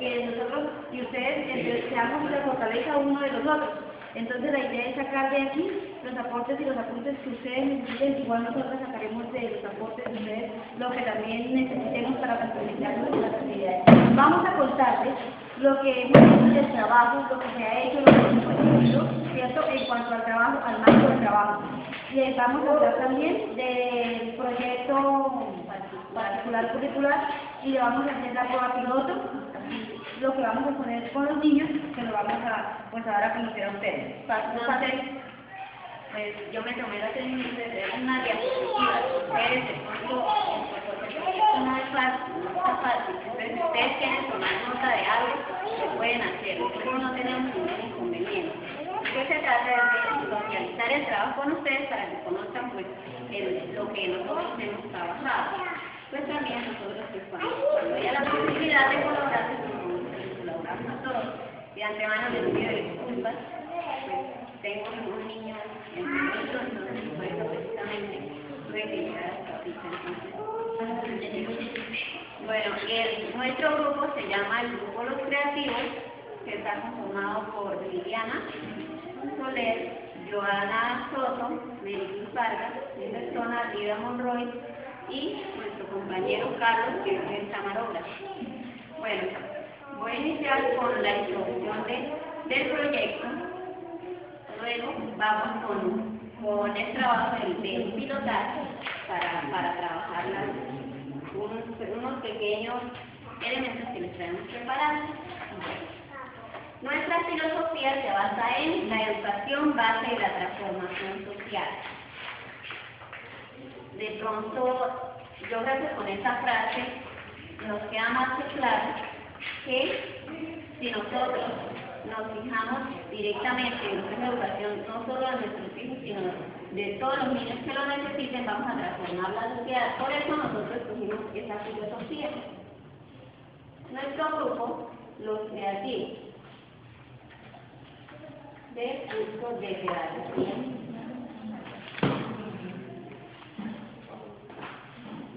que nosotros y ustedes seamos la fortaleza uno de los otros. Entonces la idea es sacar de aquí los aportes y los apuntes que ustedes necesiten, igual nosotros sacaremos de los aportes de ustedes lo que también necesitemos para complementar nuestras actividades. Vamos a contarles lo que hemos hecho del trabajo, lo que se ha hecho, lo que hemos hecho, ¿cierto? En cuanto al trabajo, al marco del trabajo. Y vamos a hablar también del proyecto particular curricular y le vamos a hacer la prueba piloto, lo que vamos a poner con los niños, que lo vamos a, pues, a dar a conocer a ustedes. Pues yo me tomé la técnica de una diapositiva, ustedes de pronto, no es fácil, entonces si ustedes quieren tomar nota de algo, lo pueden hacer, nosotros no tenemos ningún inconveniente. ¿Qué se trata de socializar el trabajo con ustedes para que conozcan pues lo que nosotros hemos trabajado? Pues también nosotros pues, cuando haya la posibilidad de colaborar, pues colaboramos todos. De antemano les pido disculpas, pues tengo un niño enfermito, entonces por eso precisamente tuve que llegar hasta ahorita. Bueno, nuestro grupo se llama el Grupo Los Creativos, que está conformado por Liliana Soler, Joana Soto, Meritín Vargas, mi persona, Lida Monroy, y nuestro compañero Carlos, que es el camarógrafo. Bueno, voy a iniciar con la introducción del proyecto, luego vamos con el trabajo del pilotaje para trabajar unos pequeños elementos que les traemos preparados. Nuestra filosofía se basa en la educación base de la transformación social. De pronto, yo creo que con esta frase nos queda más que claro que si nosotros nos fijamos directamente en lo que es la educación, no solo de nuestros hijos, sino de todos los niños que lo necesiten, vamos a transformar la sociedad. Por eso nosotros escogimos esa filosofía. Nuestro grupo, Los Creativos, de curso de pedagogía.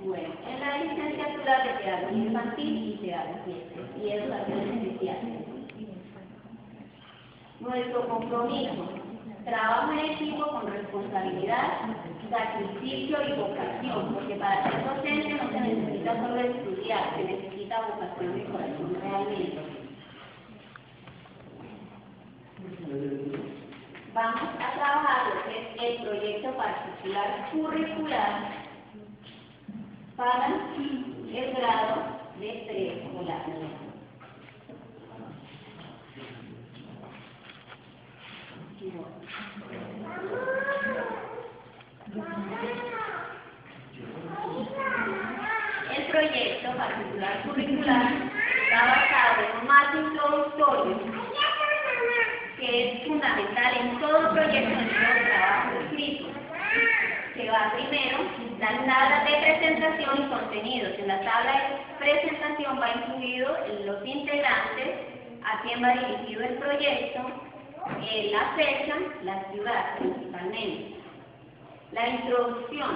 Bueno, en la licenciatura de pedagogía infantil y pedagogía y educación especial. Nuestro compromiso, trabajo en equipo con responsabilidad, sacrificio y vocación, porque para ser docente no se necesita solo estudiar, se necesita vocación y corazón realmente. Vamos a trabajar lo que es el proyecto particular curricular para el grado de preescolar. El proyecto particular curricular está basado en un marco introductorio que es fundamental en todo proyecto de trabajo escrito, que va primero las tablas de presentación y contenidos. En la tabla de presentación va incluido los integrantes, a quién va dirigido el proyecto, la fecha, la ciudad principalmente. La introducción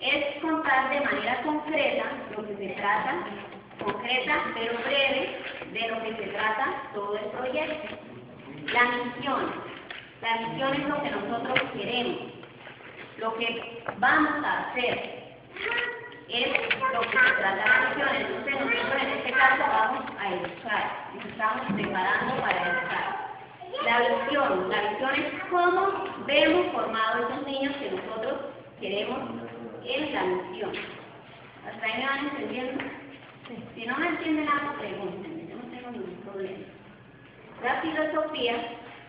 es contar de manera concreta lo que se trata, concreta pero breve, de lo que se trata todo el proyecto. La misión es lo que nosotros queremos, lo que vamos a hacer, es lo que se trata la misión. Entonces nosotros en este caso vamos a educar, nos estamos preparando para educar. La visión es cómo vemos formados esos niños que nosotros queremos en la misión. ¿Hasta ahí me van entendiendo? Si no me entienden nada, pregúntenme, yo no tengo ningún problema. La filosofía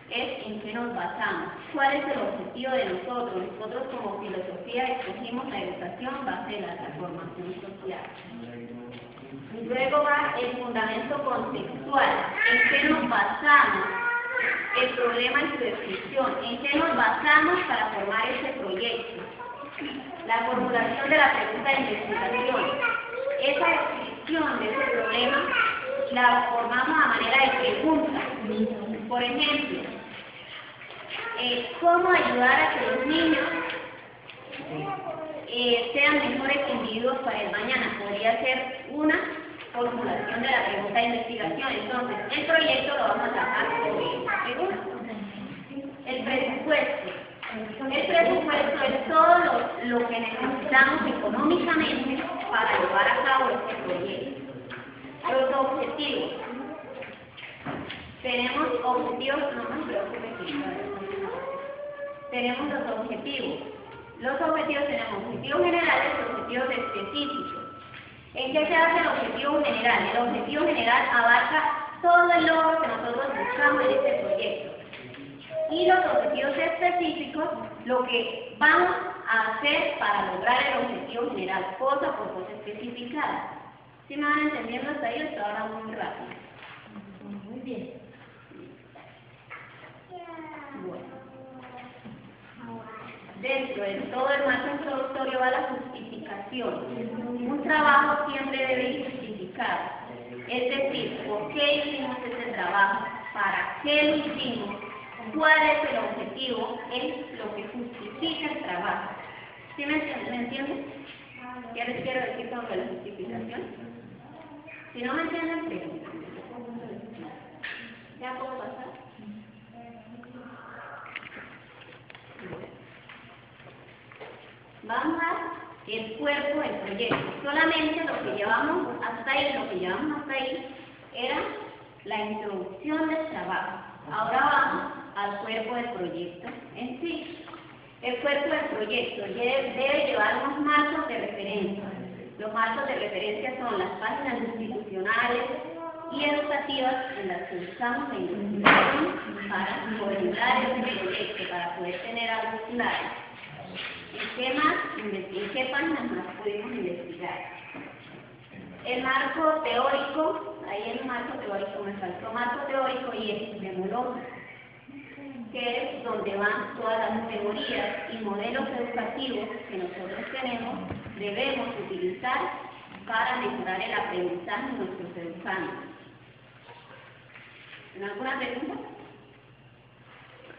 es en qué nos basamos, cuál es el objetivo de nosotros. Nosotros como filosofía escogimos la educación base de la transformación social. Y luego va el fundamento conceptual, en qué nos basamos, el problema y su descripción, en qué nos basamos para formar este proyecto. La formulación de la pregunta de investigación, esa descripción de ese problema la formamos a manera de pregunta. Por ejemplo, ¿cómo ayudar a que los niños sean mejores individuos para el mañana? Podría ser una formulación de la pregunta de investigación. Entonces, el proyecto lo vamos a trabajar sobre esta pregunta. El presupuesto. El presupuesto es todo lo que necesitamos económicamente para llevar a cabo este proyecto. Los objetivos. Tenemos objetivos, no me preocupe, tenemos los objetivos. Los objetivos tenemos objetivos generales y objetivos específicos. ¿En qué se hace el objetivo general? El objetivo general abarca todo el logro que nosotros buscamos en este proyecto. Y los objetivos específicos, lo que vamos a hacer para lograr el objetivo general, cosa por cosa especificada. ¿Sí me van entendiendo hasta ahí? Esto ahora muy rápido. Muy bien. Bueno. Dentro de todo el marco introductorio va la justificación. Un trabajo siempre debe ir justificado. Es decir, ¿por qué hicimos este trabajo? ¿Para qué lo hicimos? ¿Cuál es el objetivo? Es lo que justifica el trabajo. ¿Sí me entienden? ¿Qué les quiero decir con la justificación? Si no me entienden, pregúntenme. ¿Ya puedo pasar? Vamos a el cuerpo del proyecto. Solamente lo que llevamos hasta ahí, era la introducción del trabajo. Ahora vamos al cuerpo del proyecto en sí. El cuerpo del proyecto debe llevar unos marcos de referencia. Los marcos de referencia son las páginas institucionales y educativas en las que usamos la investigación para coordinar este proyecto, para poder tener algo claro. ¿En qué páginas más pudimos investigar? El marco teórico, ahí el marco teórico me faltó marco teórico y epistemológico, que es donde van todas las teorías y modelos educativos que nosotros debemos utilizar para mejorar el aprendizaje de nuestros educandos. ¿Tienen alguna pregunta?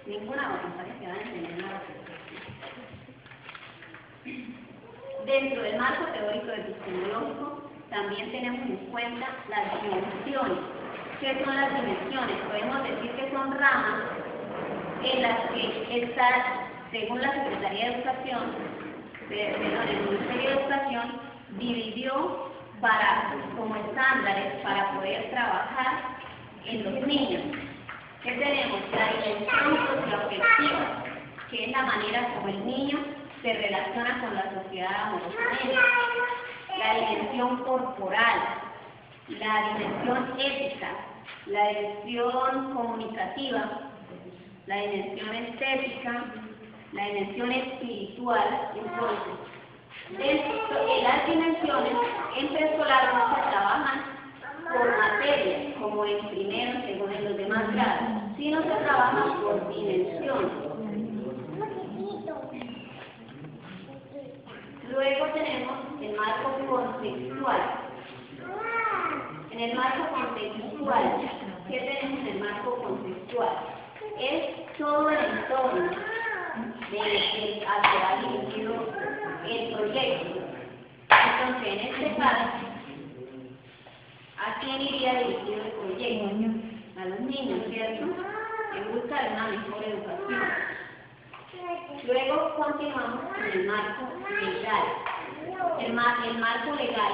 Ninguna, me parece que van a entender nada. Dentro del marco teórico epistemológico también tenemos en cuenta las dimensiones. ¿Qué son las dimensiones? Podemos decir que son ramas en las que está, según la Secretaría de Educación, el Ministerio de Educación dividió como estándares para poder trabajar en los niños. ¿Qué tenemos? La dimensión socioafectiva, que es la manera como el niño se relaciona con la sociedad amorosamente. La dimensión corporal, la dimensión ética, la dimensión comunicativa, la dimensión estética, la dimensión espiritual. Entonces, de las dimensiones en preescolar no se trabajan por materias, como en primero, segundo y los demás grados, sino se trabajan por dimensiones. Luego tenemos el marco contextual. En el marco contextual, ¿qué tenemos en el marco contextual? Es todo el entorno al que va dirigido el proyecto. Entonces, en este caso, ¿a quién iría dirigido el proyecto? A los niños, ¿cierto? En busca de una mejor educación. Luego continuamos con el marco legal. El marco legal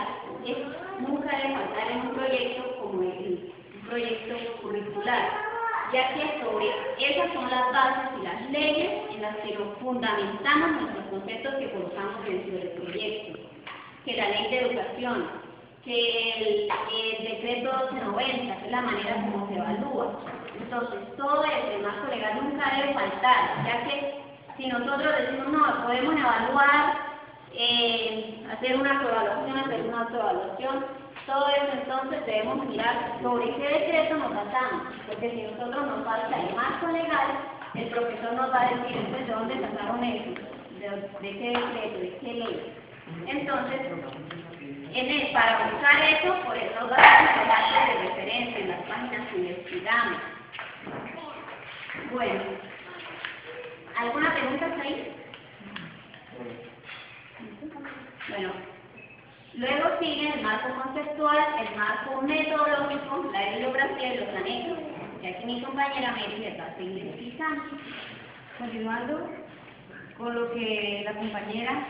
nunca debe faltar en un proyecto como un proyecto curricular, ya que esas son las bases y las leyes en las que fundamentamos nuestros conceptos que colocamos dentro del proyecto. Que la ley de educación, que el decreto 1290, que es la manera como se evalúa. Entonces, todo el marco legal nunca debe faltar, ya que si nosotros decimos, no, podemos evaluar, hacer una autoevaluación, todo eso entonces debemos mirar sobre qué decreto nos basamos, porque si nosotros nos falta el marco legal, el profesor nos va a decir, entonces, ¿de dónde sacaron eso? ¿De qué decreto? ¿De qué ley? Entonces, para buscar eso, por eso nos va a dar el dato de referencia en las páginas que investigamos. Bueno, ¿alguna pregunta hasta ahí? Bueno, Luego sigue el marco conceptual, el marco metodológico, la bibliografía y los anexos, que aquí mi compañera Mary les va a seguir explicando. Continuando con lo que la compañera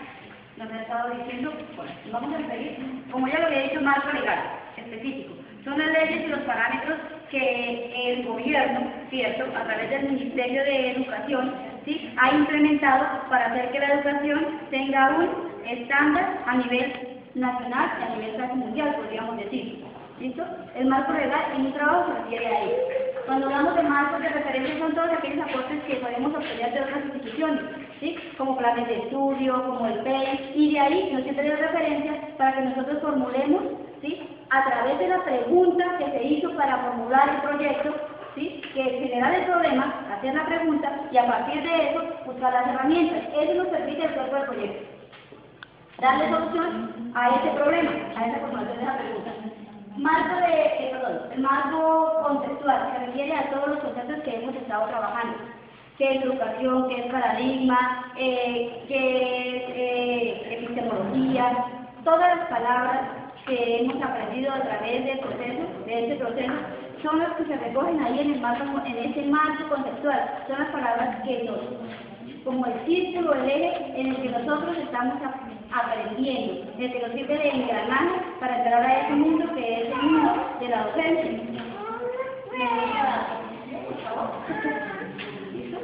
nos ha estado diciendo, bueno, vamos a seguir. Como ya lo había dicho, marco legal específico. Son las leyes y los parámetros que el gobierno, ¿cierto?, a través del Ministerio de Educación, ¿sí?, ha implementado para hacer que la educación tenga un estándar a nivel nacional y a nivel casi mundial, podríamos decir. ¿Listo? El marco legal en un trabajo se refiere a ello. Cuando hablamos de marcos de referencia son todos aquellos aportes que podemos obtener de otras instituciones, ¿sí?, como planes de estudio, como el PEI, y de ahí nos sirve de referencia para que nosotros formulemos, ¿sí?, a través de la pregunta que se hizo para formular el proyecto, ¿sí?, que generar el problema, hacer la pregunta y a partir de eso buscar las herramientas. Eso nos permite el cuerpo del proyecto. Darle solución a ese problema, a esa formulación de la pregunta. El marco conceptual se refiere a todos los conceptos que hemos estado trabajando, que es educación, que es paradigma, que es epistemología, todas las palabras que hemos aprendido a través del proceso, de este proceso, son las que se recogen ahí en ese marco conceptual, son las palabras que nos, como el círculo, el eje en el que nosotros estamos aprendiendo, el que nos sirve de engranaje para entrar a ese mundo que es el mundo de la docencia. ¿Listo?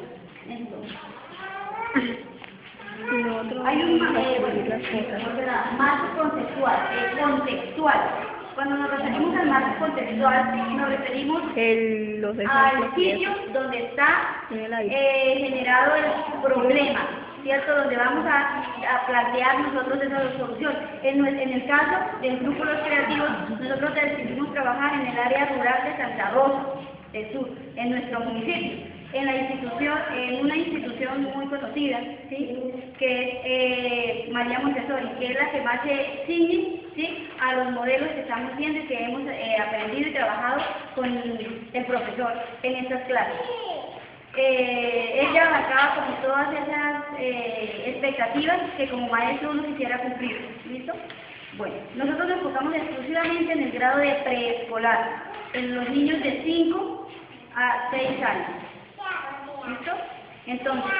Entonces, hay un marco contextual. Cuando nos referimos al marco contextual, nos referimos al sitio donde está generado el problema, ¿cierto? Donde vamos a plantear nosotros esa solución. En el caso del grupo Los Creativos, nosotros decidimos trabajar en el área rural de Santa Rosa del Sur, en nuestro municipio, en una institución muy conocida, ¿sí?, que es María Montessori, que es la que más se ciñe, ¿sí?, a los modelos que estamos viendo y que hemos aprendido y trabajado con el profesor en estas clases. Ella abarcaba como todas esas expectativas que como maestro uno quisiera cumplir. ¿Listo? Bueno, nosotros nos enfocamos exclusivamente en el grado de preescolar, en los niños de 5 a 6 años. ¿Listo? Entonces,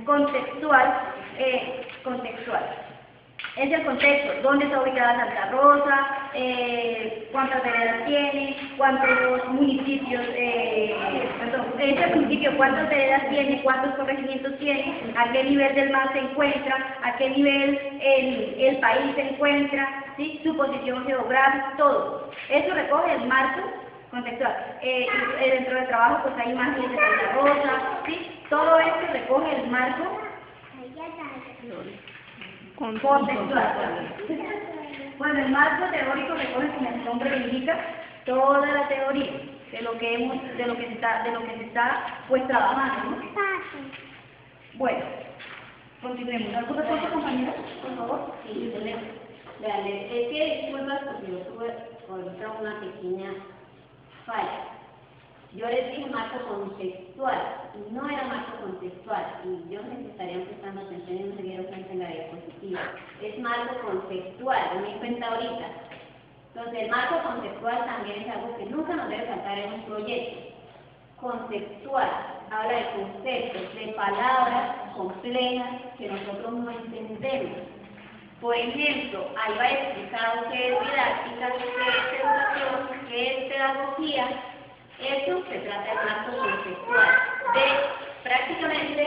contextual. Es el contexto, dónde está ubicada Santa Rosa, cuántas veredas tiene, cuántos municipios, cuántas veredas tiene, cuántos corregimientos tiene, a qué nivel del mar se encuentra, a qué nivel el país se encuentra, ¿sí?, su posición geográfica, todo. Eso recoge el marco contextual. Dentro del trabajo pues hay imágenes de Santa Rosa, ¿sí? Todo esto recoge el marco contextual. Bueno, el marco teórico recoge, como el nombre lo indica, toda la teoría de lo que se está pues trabajando, ¿no? Bueno, continuemos. ¿Alguna cosa, compañeros, por favor? Sí, vean, es que disculpas porque yo tuve ahorita una pequeña falla. Yo les dije marco contextual, y no era marco contextual, y yo les estaría prestando atención y no se dieron cuenta en la diapositiva. Es marco conceptual, me di cuenta ahorita. Entonces, el marco conceptual también es algo que nunca nos debe faltar en un proyecto. Conceptual, habla de conceptos, de palabras complejas que nosotros no entendemos. Por ejemplo, ahí va explicado qué es didáctica, qué es educación, qué es pedagogía. Eso se trata de marco conceptual, prácticamente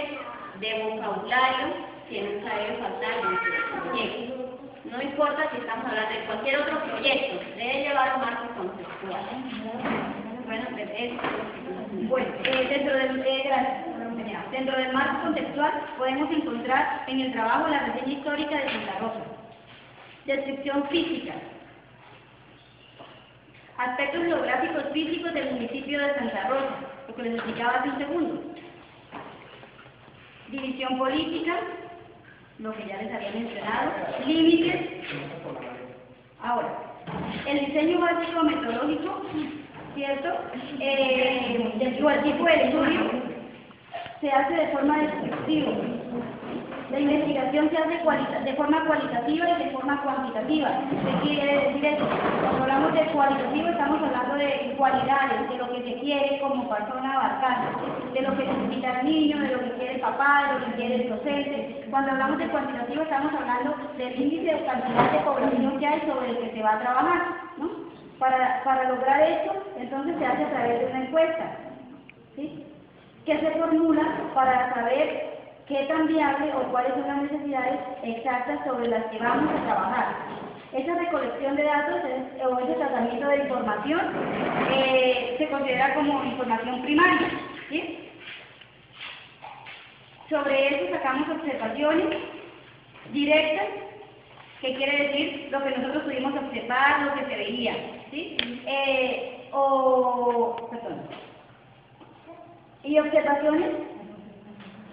de vocabulario que nunca debe faltar en nuestro proyecto. No importa si estamos hablando de cualquier otro proyecto, debe llevar un marco conceptual. Bueno, dentro del marco conceptual podemos encontrar en el trabajo la reseña histórica de Santa Rosa, descripción física, aspectos geográficos físicos del municipio de Santa Rosa, lo que les explicaba hace un segundo, división política, lo que ya les había mencionado, límites. Ahora, el diseño básico metodológico, ¿cierto? El tipo de estudio se hace de forma descriptiva, La investigación se hace de forma cualitativa y de forma cuantitativa. ¿Qué quiere decir eso? Cuando hablamos de cualitativo estamos hablando de cualidades, de lo que se quiere como persona abarcar, de lo que necesita el niño, de lo que quiere el papá, de lo que quiere el docente. Cuando hablamos de cuantitativo estamos hablando del índice de cantidad de población que hay sobre el que se va a trabajar, ¿no? Para lograr esto, entonces se hace a través de una encuesta, ¿sí? Que se formula para saber qué tan viable o cuáles son las necesidades exactas sobre las que vamos a trabajar. Esa recolección de datos o ese tratamiento de información se considera como información primaria, ¿sí? Sobre eso sacamos observaciones directas, que quiere decir lo que nosotros pudimos observar, lo que se veía, ¿sí? Y observaciones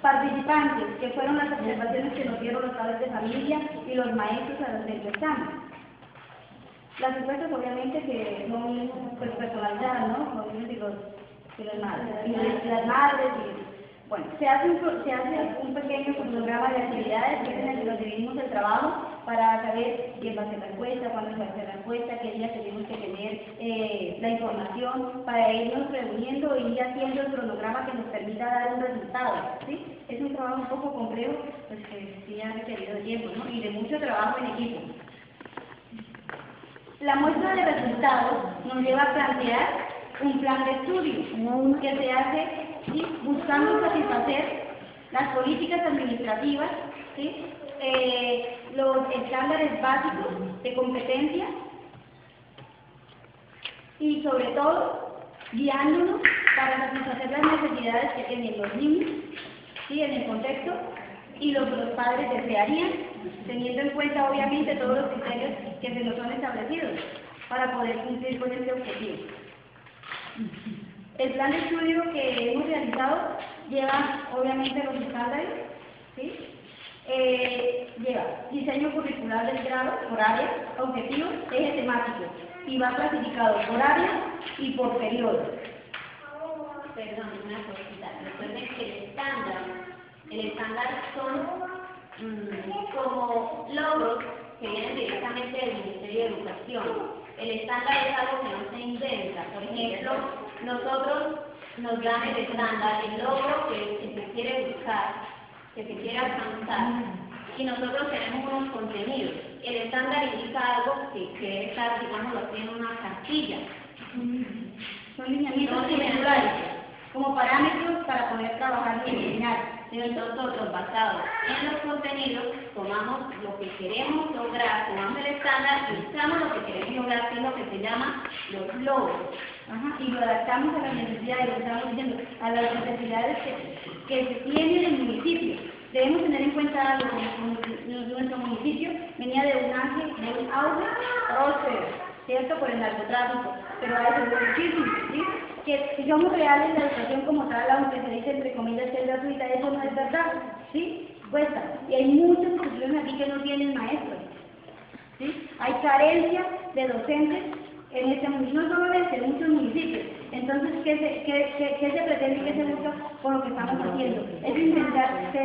participantes, que fueron las observaciones que nos dieron los padres de familia y los maestros a los del examen. Las encuestas obviamente que son pues, personalizadas, ¿no? Los niños y las madres. Bueno, se hace un pequeño cronograma de actividades que es en el que nos dividimos el trabajo para saber quién va a hacer la encuesta, cuándo se va a hacer la encuesta, qué días tenemos que tener la información para irnos reuniendo y ir haciendo el cronograma que nos permita dar un resultado, ¿sí? Es un trabajo un poco complejo, pues que sí ha requerido de tiempo, ¿no? Y de mucho trabajo en equipo. La muestra de resultados nos lleva a plantear un plan de estudio que se hace, ¿sí? Buscando satisfacer las políticas administrativas, ¿sí? Los estándares básicos de competencia y sobre todo guiándonos para satisfacer las necesidades que tienen los niños, ¿sí? En el contexto y lo que los padres desearían, teniendo en cuenta obviamente todos los criterios que se nos son establecidos para poder cumplir con este objetivo. El plan de estudio que hemos realizado lleva obviamente los estándares, ¿sí? Lleva diseño curricular del grado por área, objetivos, eje temático, y va clasificado por área y por periodo. Perdón, una cosita. Recuerden que el estándar son como logros que vienen directamente del Ministerio de Educación. El estándar es algo que no se inventa. Por ejemplo, nosotros nos dan el estándar, el logro que se quiere buscar, que se quiere alcanzar, y nosotros tenemos unos contenidos. El estándar indica algo que debe estar, digamos, en una cartilla. Son lineamientos curriculares, como parámetros para poder trabajar y enseñar. Nosotros, basados en los contenidos, tomamos lo que queremos lograr, tomamos el estándar y usamos lo que queremos lograr, que es lo que se llama los logros. Ajá, y lo adaptamos a las necesidades, lo estamos diciendo, a las necesidades que se tienen en el municipio. Debemos tener en cuenta algo, nuestro municipio venía de un auge próspero, ¿cierto? Por el narcotráfico, pero hay muchísimo, ¿sí? Que si somos reales, la educación como tal, aunque se dice entre comillas que es gratuita, eso no es verdad, ¿sí? Cuesta. Y hay muchas instituciones aquí que no tienen maestros, ¿sí? Hay carencia de docentes en este municipio, no solo en muchos municipios. Entonces, ¿qué se pretende y qué se busca por lo que estamos haciendo? Es intentar que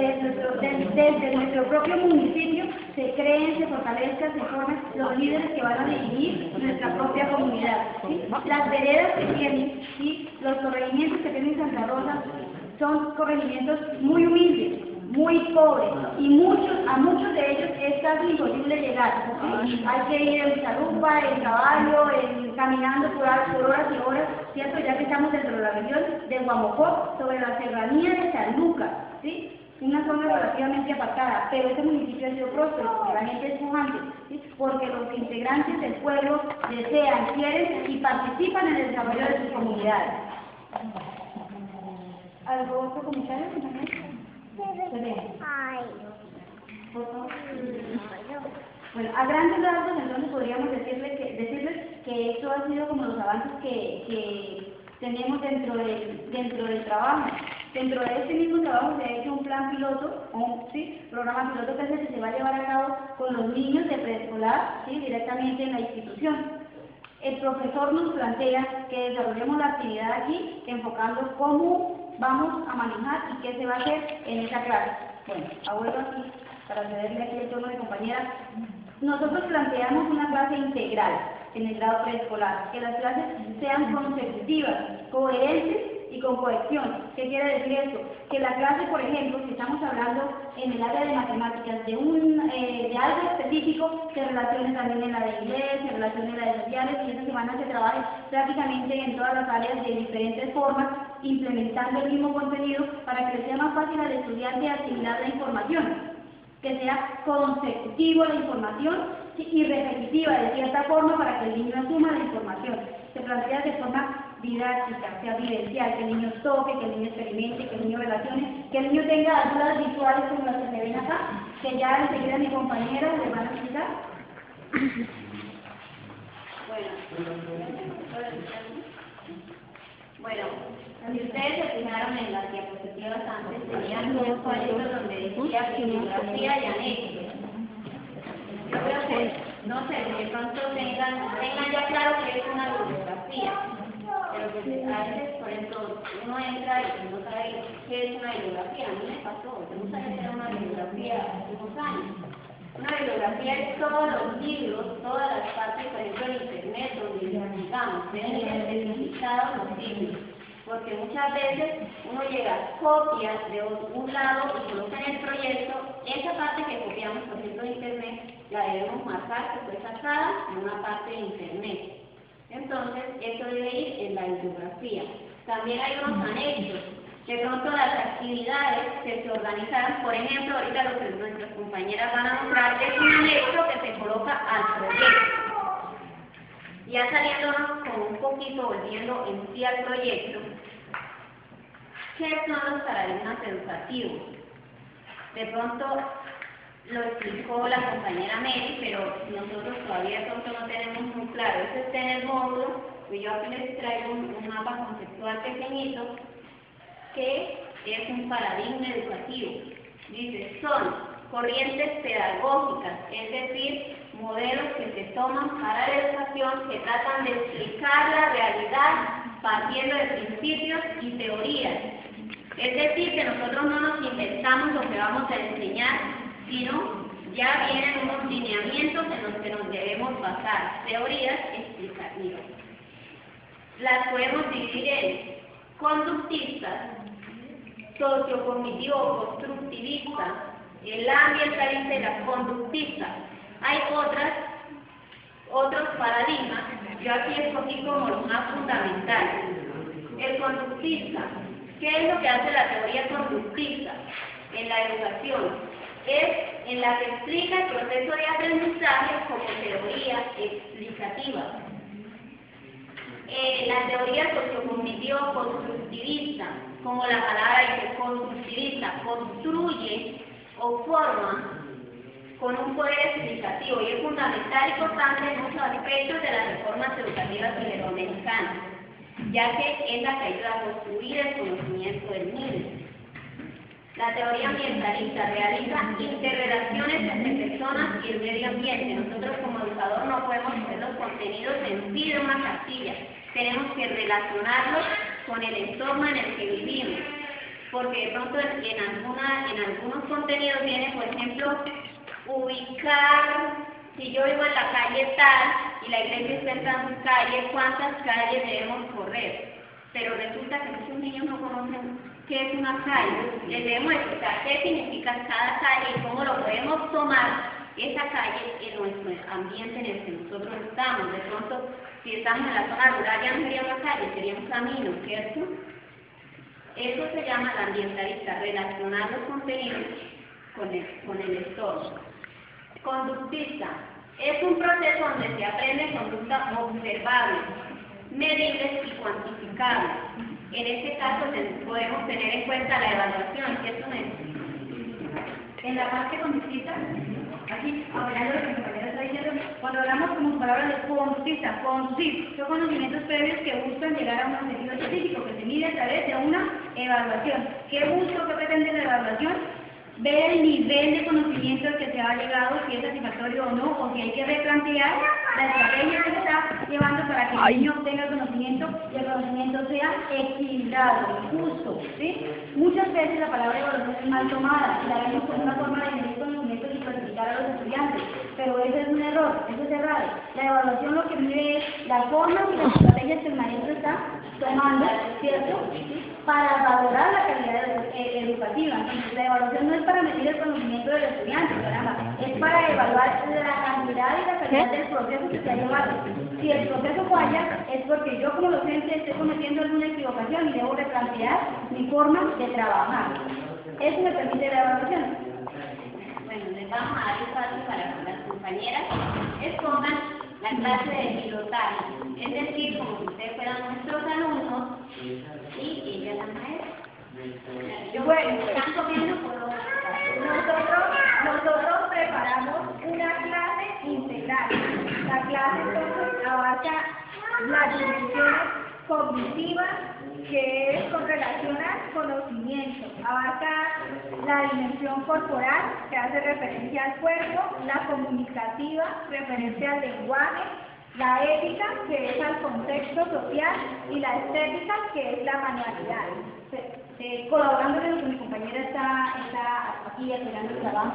desde nuestro propio municipio se creen, se fortalezcan, se formen los líderes que van a dirigir nuestra propia comunidad, ¿sí? Las veredas que tienen, ¿sí? Los corregimientos que tienen Santa Rosa son corregimientos muy humildes, muy pobres, y a muchos de ellos es casi imposible llegar, ¿sí? Hay que ir en chalupa, en caballo, caminando por horas y horas, ¿cierto? Ya que estamos dentro de la región de Guamocó, sobre la serranía de San Lucas, ¿sí? Una zona relativamente apartada, pero este municipio ha sido próspero, porque la gente es pujante, ¿sí? Porque los integrantes del pueblo desean, quieren y participan en el desarrollo de sus comunidades. ¿Algo otro comentario? Bueno, a grandes rasgos entonces podríamos decirles que esto ha sido como los avances que tenemos dentro del trabajo. Dentro de este mismo trabajo se ha hecho un plan piloto, programa piloto que es el que se va a llevar a cabo con los niños de preescolar, ¿sí? Directamente en la institución. El profesor nos plantea que desarrollemos la actividad aquí, enfocando cómo vamos a manejar y qué se va a hacer en esa clase. Bueno, abuelo aquí. para cederle aquí el turno de compañera. Nosotros planteamos una clase integral en el grado preescolar, que las clases sean consecutivas, coherentes y con cohesión. ¿Qué quiere decir esto? Que la clase, por ejemplo, si estamos hablando en el área de matemáticas de algo específico, se relacione también en la de inglés, se relacione en la de sociales, y esta semana se trabaje prácticamente en todas las áreas de diferentes formas, implementando el mismo contenido para que le sea más fácil al estudiante asimilar la información, que sea consecutivo la información y repetitiva de cierta forma para que el niño asuma la información. Se plantea de forma didáctica, sea vivencial, que el niño toque, que el niño experimente, que el niño relacione, que el niño tenga ayudas visuales como las que se ven acá, que ya enseguida mi compañera les van a explicar. Bueno, si ustedes se fijaron en las diapositivas antes, tenían dos cuadritos donde decía bibliografía y anexos. Yo creo que, no sé, de pronto tengan ya claro que es una bibliografía, pero pues a veces, por ejemplo, uno entra y no sabe qué es una bibliografía. A mí me pasó, yo no sabía que era una bibliografía hace unos años. Una bibliografía es todos los libros, todas las partes, por ejemplo, en internet, donde digamos, deben ir especificados los libros. Porque muchas veces uno llega a copias de un lado y coloca en el proyecto, esa parte que copiamos, por ejemplo, de internet, la debemos marcar que fue sacada en una parte de internet. Entonces, eso debe ir en la bibliografía. También hay unos anexos. De pronto las actividades que se organizaron, por ejemplo, ahorita lo que nuestras compañeras van a mostrar es un anexo que se coloca al proyecto. Ya saliéndonos con un poquito, volviendo en sí al proyecto, ¿qué son los paradigmas educativos? De pronto lo explicó la compañera Mary, pero nosotros todavía de pronto no tenemos muy claro. Eso está en el módulo, pues yo aquí les traigo un mapa conceptual pequeñito, que es un paradigma educativo. Dice, son corrientes pedagógicas, es decir, modelos que se toman para la educación que tratan de explicar la realidad partiendo de principios y teorías. Es decir, que nosotros no nos inventamos lo que vamos a enseñar, sino ya vienen unos lineamientos en los que nos debemos basar, teorías explicativas. Las podemos dividir en conductistas, sociocognitivo-constructivista, el ambientalista y la conductista. Hay otros paradigmas, yo aquí escogí como los más fundamentales. El conductista, ¿qué es lo que hace la teoría conductista en la educación? Es en la que explica el proceso de aprendizaje como teoría explicativa. La teoría sociocognitivo-constructivista, como la palabra dice, constructivista, construye o forma con un poder explicativo y es fundamental y constante en muchos aspectos de las reformas educativas iberoamericanas, ya que es la que ayuda a construir el conocimiento del niño. La teoría ambientalista realiza interrelaciones entre personas y el medio ambiente. Nosotros como educador no podemos hacer los contenidos en sí de una casilla. Tenemos que relacionarlos con el entorno en el que vivimos. Porque de pronto en algunos contenidos viene, por ejemplo, ubicar, si yo vivo en la calle tal y la iglesia está en tal calle, ¿cuántas calles debemos correr? Pero resulta que muchos niños no conocen qué es una calle. Les debemos explicar qué significa cada calle y cómo lo podemos tomar esa calle en nuestro ambiente en el que nosotros estamos. De pronto, si estamos en la zona rural, ya no sería una calle, sería un camino, ¿cierto? Eso se llama la ambientalista, relacionar los contenidos con el entorno. Conductista, es un proceso donde se aprende conducta observable, medibles y cuantificables. En este caso podemos tener en cuenta la evaluación, que eso es. En la parte conductista, aquí hablando de lo que mi compañera está diciendo, cuando hablamos como palabras de conductista, conducir, son conocimientos previos que buscan llegar a un objetivo específico que se mide a través de una evaluación. ¿Qué busco, qué pretende la evaluación? Ver el nivel de conocimiento al que se ha llegado, si es satisfactorio o no, o si hay que replantear la estrategia que se está llevando para que el niño obtenga el conocimiento y el conocimiento sea equilibrado, justo, ¿sí? Muchas veces la palabra evaluación es mal tomada y la vemos como una forma de medir conocimientos y clasificar a los estudiantes, pero ese es un error, eso es errado. La evaluación lo que mide es la forma y las estrategias que el maestro está tomando, ¿cierto? Para valorar la calidad educativa. Entonces, la evaluación no es para medir el conocimiento del estudiante, caramba, es para evaluar la cantidad y la calidad del proceso que se ha llevado. Si el proceso falla, es porque yo como docente estoy cometiendo alguna equivocación y debo replantear mi forma de trabajar. Eso me permite la evaluación. Bueno, les vamos a dar espacio para que las compañeras escojan la clase de pilotaje, es decir, como si ustedes fueran nuestros alumnos y ella la maestra. Bueno, Están comiendo por los... nosotros preparamos una clase integral. La clase entonces abarca las dimensiones cognitivas, que es con relación al conocimiento, abarca la dimensión corporal, que hace referencia al cuerpo, la comunicativa, referencia al lenguaje, la ética, que es al contexto social, y la estética, que es la manualidad. Colaborando con mi compañera está aquí apoyando el trabajo.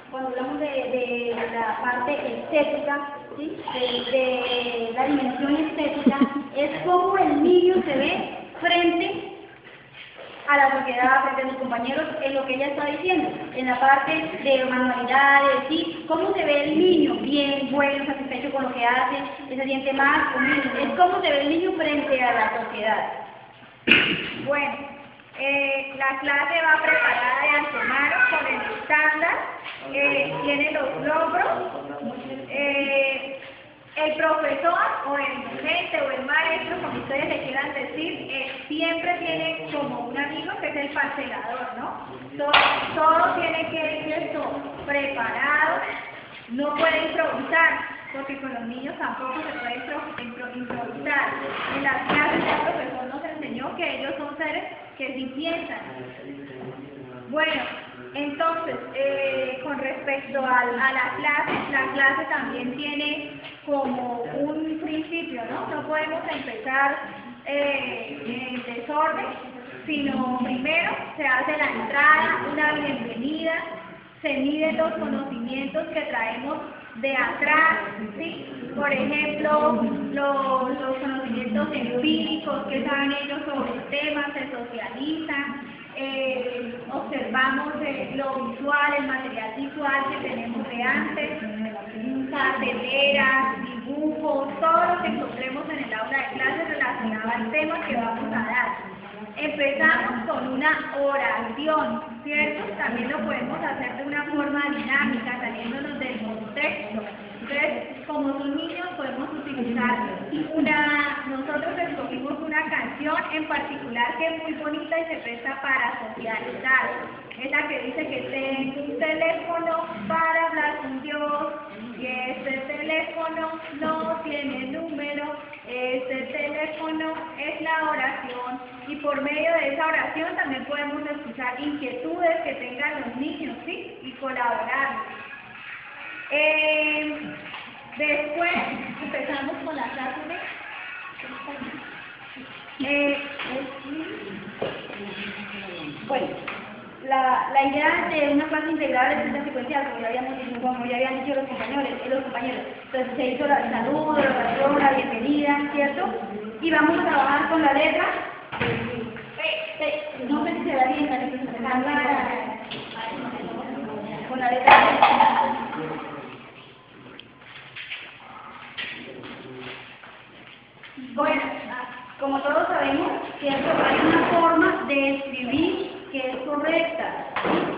Cuando hablamos de la parte estética, ¿sí? de la dimensión estética, es cómo el niño se ve frente a la sociedad, frente a sus compañeros, en lo que ella está diciendo, en la parte de manualidades, ¿sí? Cómo se ve el niño, bien, bueno, satisfecho con lo que hace, se siente más, es cómo se ve el niño frente a la sociedad. Bueno, la clase va preparada de antemano con el estándar, tiene los logros, el profesor o el docente o el maestro, como ustedes le quieran decir, siempre tiene como un amigo que es el parcelador, ¿no? Todo tiene que ir esto preparado, no puede improvisar, porque con los niños tampoco se puede improvisar. En las clases el profesor nos enseñó que ellos son seres que sí piensan. Bueno, entonces, con respecto a la clase también tiene como un principio, ¿no? No podemos empezar en desorden, sino primero se hace la entrada, una bienvenida, se miden los conocimientos que traemos de atrás, ¿sí? Por ejemplo, los conocimientos empíricos que saben ellos sobre el tema, se socializan, observamos lo visual, el material visual que tenemos de antes, carteleras, dibujos, todo lo que encontremos en el aula de clase relacionado al tema que vamos a dar. Empezamos con una oración, ¿cierto? También lo podemos hacer de una forma dinámica, saliéndonos del contexto. Entonces, como son niños, podemos utilizar nosotros escogimos una canción en particular que es muy bonita y se presta para socializar. Es la que dice que tengo un teléfono para hablar con Dios, y este teléfono no tiene número, este teléfono es la oración, y por medio de esa oración también podemos escuchar inquietudes que tengan los niños, ¿sí? Y colaborar. Después empezamos con la clase bueno, la idea de una clase integral es esta secuencial, como ya habían dicho los compañeros. Entonces se hizo el saludo, la oración, la bienvenida, ¿cierto? Y vamos a trabajar con la letra. No sé si se va bien, con la letra. Bueno, como todos sabemos, ¿cierto? Hay una forma de escribir que es correcta.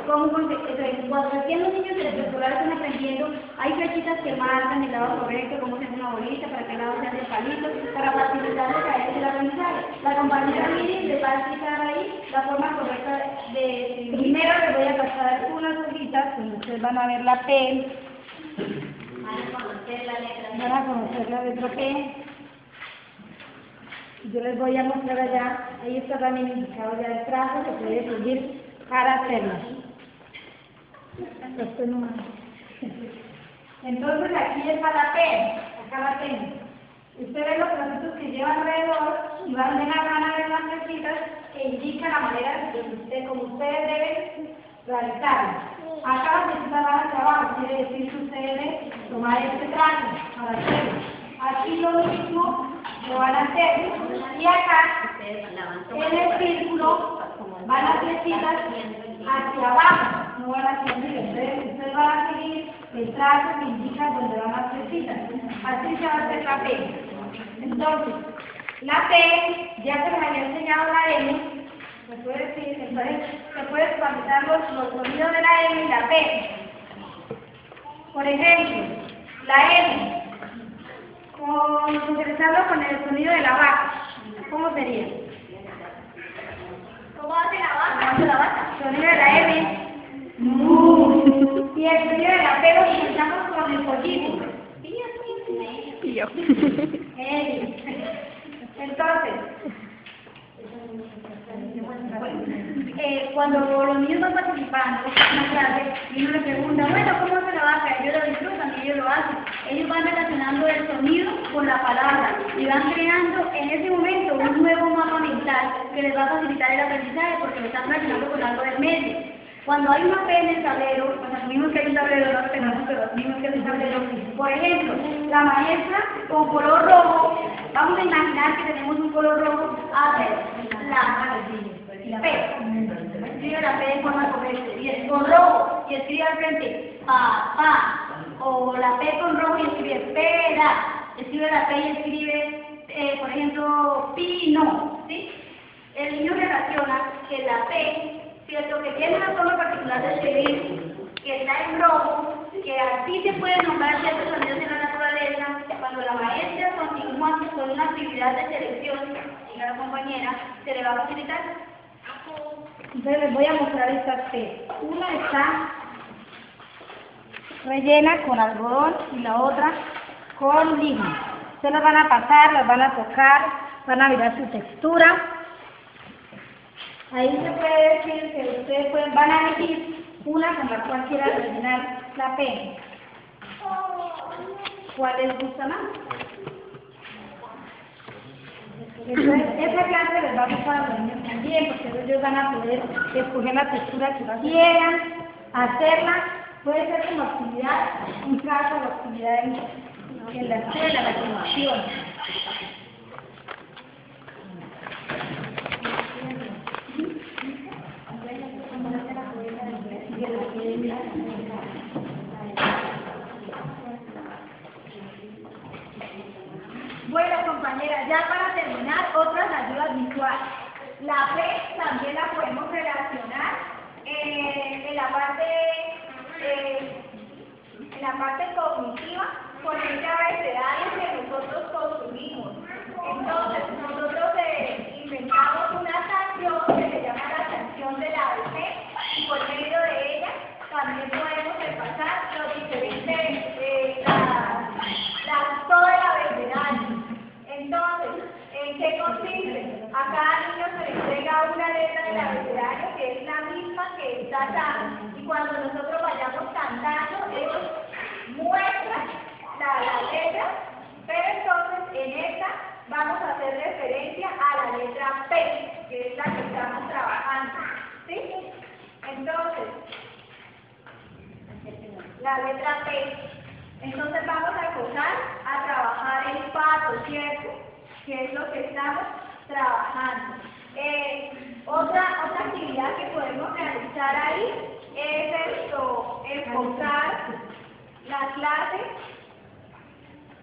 Cuando recién los niños del preescolar están aprendiendo, hay flechitas que marcan el lado correcto, cómo se hace una bolita, para qué lado se hace el palito, para facilitarles a ellos el aprendizaje. La compañera Miri les va a explicar ahí la forma correcta de escribir. Primero les voy a pasar unas hojitas, pues ustedes van a ver la P. Van a conocer la letra P. Yo les voy a mostrar allá, ahí está también indicado ya el trazo, se puede seguir para hacerlo. Entonces aquí está la P, acá la tengo. Usted ve los tracitos que lleva alrededor y van a ver las flechitas que indican la manera de usted, como ustedes deben realizarlo. Acá las flechitas van hacia abajo, quiere decir que usted debe tomar este trazo para hacerlo. Aquí lo mismo lo van a hacer. Y acá, en el círculo, van las flechitas hacia abajo, no van hacia arriba. Ustedes van a seguir el trazo que indica donde van las flechitas. Así se va a hacer la P. Entonces, la P, ya se me había enseñado la M, se puede actualizar los sonidos de la M y la P. Por ejemplo, la M, interesarlo con el sonido de la vaca. ¿Cómo sería? ¿Cómo hace la vaca? ¿Cómo hace la vaca? El sonido de la M. Y el sonido de la P lo utilizamos con el pollito. Y yo. Entonces, cuando los niños van participando en una clase y uno le pregunta, bueno, ¿cómo se la vaca? Ellos lo disfrutan y ellos lo hacen. Ellos van relacionando el sonido con la palabra y van creando en ese momento un nuevo mapa mental que les va a facilitar el aprendizaje porque lo están relacionando con algo del medio. Cuando hay una P en el tablero, pues asumimos que hay un tablero, no lo tenemos, pero asumimos que es un tablero. Por ejemplo, la maestra con color rojo, vamos a imaginar que tenemos un color rojo, hace la P. Escribe la P de forma correcta. Y es con rojo, y escribe al frente, pa. O la P con rojo y escribe espera. Escribe la P y escribe, por ejemplo, pino. ¿Sí? El niño relaciona que la P, cierto, que tiene una forma particular de escribir, que está en rojo, que así se pueden nombrar ciertos sonidos en la naturaleza. Cuando la maestra continúa con una actividad de selección, y la compañera, se le va a facilitar. Entonces les voy a mostrar estas P. Una está rellena con algodón y la otra con lima. Ustedes las van a pasar, las van a tocar, van a mirar su textura. Ahí se puede decir que ustedes van a elegir una con la cual quieran rellenar la P. ¿Cuál les gusta más? Esa clase les va a gustar a los niños también, porque ellos van a poder escoger la textura que quieran, hacerla, puede ser como actividad en casa o actividad en la escuela, la formación. Bueno, compañeras, ya para terminar, otras ayudas visuales. La P también la podemos relacionar en la parte cognitiva con el abecedario que nosotros consumimos. Entonces, nosotros inventamos una canción que se llama la canción del ABC y por medio de ella también podemos repasar los diferentes, todo el abecedario. Entonces, ¿en qué consiste? A cada niño se le entrega una letra del abecedario que es la misma que está acá. Y cuando nosotros vayamos cantando, ellos muestran la letra, pero entonces en esta vamos a hacer referencia a la letra P, que es la que estamos trabajando. ¿Sí? Entonces, la letra P. Entonces vamos a empezar a trabajar el pato, ¿cierto? Que es lo que estamos trabajando. Otra actividad que podemos realizar ahí es enfocar la clase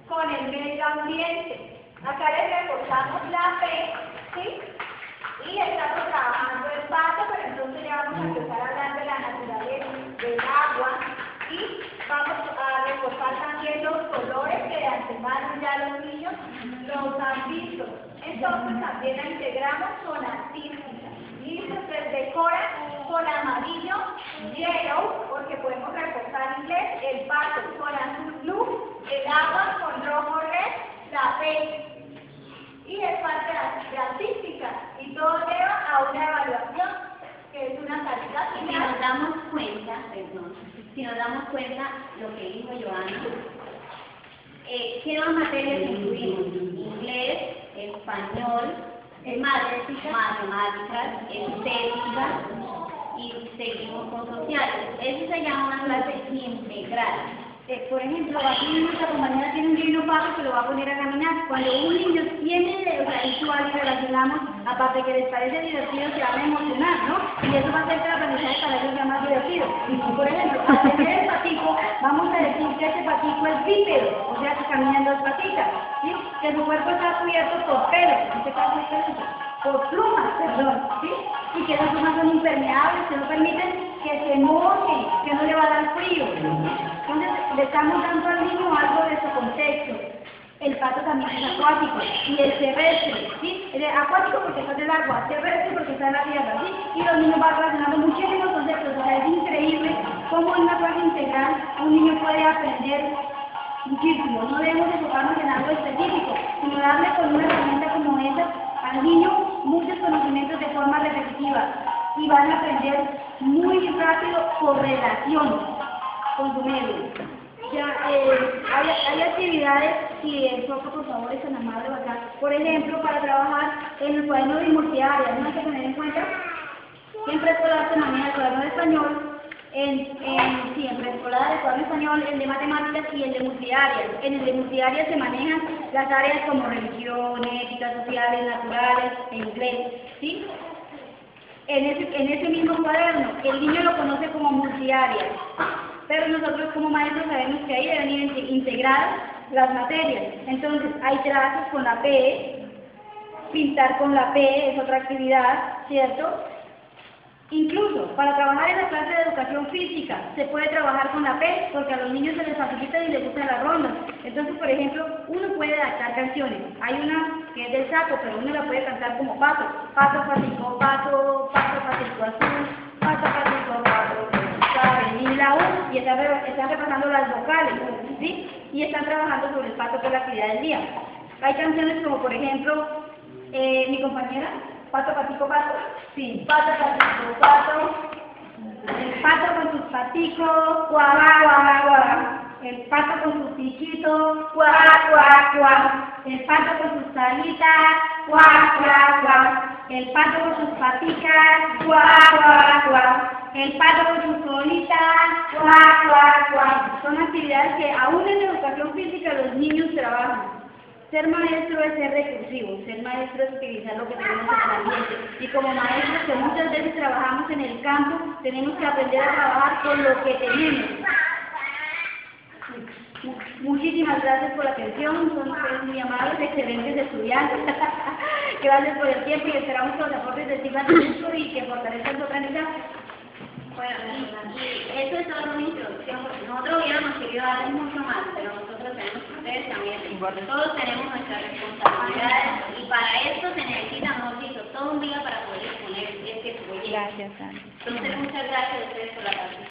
con el medio ambiente. Acá les reforzamos la P, ¿sí? Y estamos trabajando el pato, pero entonces ya vamos a empezar a hablar de la naturaleza, del agua, y vamos a reforzar también los colores que de antemano ya los niños los han visto. Entonces también la integramos con artística. Listo, se decora con amarillo, yellow, porque podemos reforzar inglés, el pato con azul blue, el agua con rojo red, la P. Y es parte de artística. Y todo lleva a una evaluación, que es una calidad final. Si nos damos cuenta, lo que dijo Joana, ¿Qué más materias incluimos? Inglés, español, matemáticas, estética y seguimos con sociales. Eso se llama una clase integral. Por ejemplo, aquí nuestra compañera tiene un niño pato que lo va a poner a caminar. Cuando un niño tiene visual y relacionamos, aparte que les parece divertido, se van a emocionar, ¿no? Y eso va a hacer que el aprendizaje para ellos sea más divertido. Y por ejemplo, al tener el patico, vamos a decir que ese patico es bípedo, o sea que camina en dos patitas, ¿sí? Que su cuerpo está cubierto por pelo, en este caso es eso, por plumas, perdón, ¿sí? Y que esas plumas son impermeables, que no permiten que se moje, que no le va a dar frío. Entonces, le estamos dando al niño algo de su contexto. El pato también es acuático, y el terrestre, ¿sí? El acuático porque está en el agua, terrestre porque está en la tierra, ¿sí? Y los niños van relacionando muchísimos conceptos, o sea, es increíble cómo en una clase integral un niño puede aprender muchísimo. No debemos enfocarnos en algo específico, sino darle con una herramienta como esa al niño muchos conocimientos de forma repetitiva, y van a aprender muy rápido por relación con su medio. Ya, hay actividades, si el profe por favor es tan amable acá, por ejemplo, para trabajar en el cuaderno de multiáreas, ¿no hay que tener en cuenta? Que en preescolar se maneja el cuaderno de español, en preescolar el cuaderno de español, el de matemáticas y el de multiáreas. En el de multiáreas se manejan las áreas como religión, ética, sociales, naturales, e inglés, ¿sí? En ese mismo cuaderno, el niño lo conoce como multiáreas, pero nosotros como maestros sabemos que ahí deben ir integradas las materias. Entonces, hay trazos con la P, pintar con la P es otra actividad, ¿cierto? Incluso, para trabajar en la clase de educación física, se puede trabajar con la P, porque a los niños se les facilita y les gustan las rondas. Entonces, por ejemplo, uno puede adaptar canciones. Hay una que es del saco, pero uno la puede cantar como pato. Pato, patico, pato, pato, patico azul, pato, patico, pato, sabe, y la U, y están repasando las vocales, ¿sí? Y están trabajando sobre el pato, que es la actividad del día. Hay canciones como, por ejemplo, mi compañera, pato, patico, pato. Sí, pato, patico, pato. El pato con sus paticos, guau, guau, guau. El pato con sus piquitos, guau, guau, guau. El pato con sus alitas, guau, guau, guau. El pato con sus paticas, guau, guau, guau. El pato con sus colitas, guau, guau, guau. Son actividades que aún en educación física los niños trabajan. Ser maestro es ser recursivo, ser maestro es utilizar lo que tenemos en el ambiente. Y como maestros que muchas veces trabajamos en el campo, tenemos que aprender a trabajar con lo que tenemos. Muchísimas gracias por la atención, son ustedes muy amables, excelentes estudiantes. Gracias por el tiempo y esperamos que los aportes de sirvan mucho y que fortalezcan su aprendizaje. Bueno, y eso es solo una introducción, porque nosotros hubiéramos querido darles mucho más, pero nosotros tenemos que ustedes también, todos tenemos nuestras responsabilidades, y para esto se necesita, hemos dicho, todo un día para poder exponer este proyecto. Gracias, Ana. Entonces, muchas gracias a ustedes por la participación.